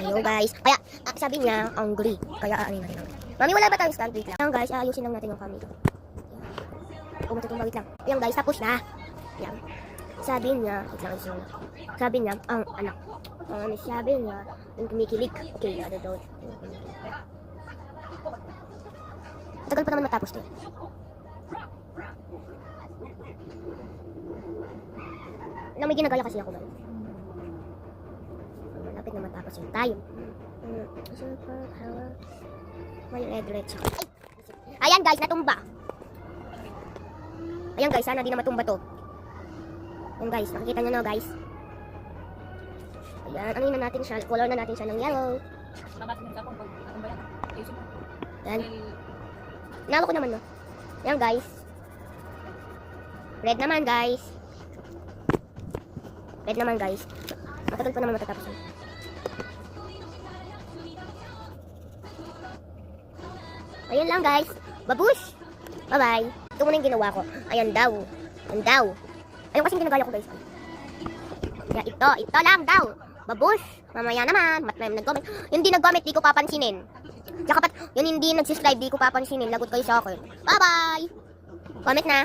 Ayaw guys. Kaya sabi niya, angry. Kaya aanin natin ang Mami, wala ba tayong stand? Wait lang. Ayan guys, ayusin lang natin yung camera. Kung matutumba, wait lang. Ayan guys, tapos na. Ayan. Sabi niya, wait lang, ayusin lang. Sabi niya, ang anak. Sabi niya, yung kumikilig. Okay, ano daw. Tagal pa naman matapos to. Na may ginagaya kasi ako guys. Malapit na matapos yung time. May red red. Ayan guys, natumba. Ayan guys, sana di na matumba to. Ayan guys, nakikita nyo na guys. Ayan, ano na natin siya, color na natin siya ng yellow. Ayan. Nalo ko naman no. Ayan guys. Red naman guys. Red naman guys. Matagal pa naman matatapos yun. Ayun lang guys. Babush! Bye-bye. Ito muna yung ginawa ko. Ayan daw. Ayan daw. Ayun kasing ginagaya ko guys. Kaya ito lang daw. Babush! Mamaya naman. Nag-comment. Yung di nag-comment, di ko papansinin. Tsaka yung hindi nag-subscribe, di ko papansinin. Lagot kayo sa akin. Bye-bye! Comment na.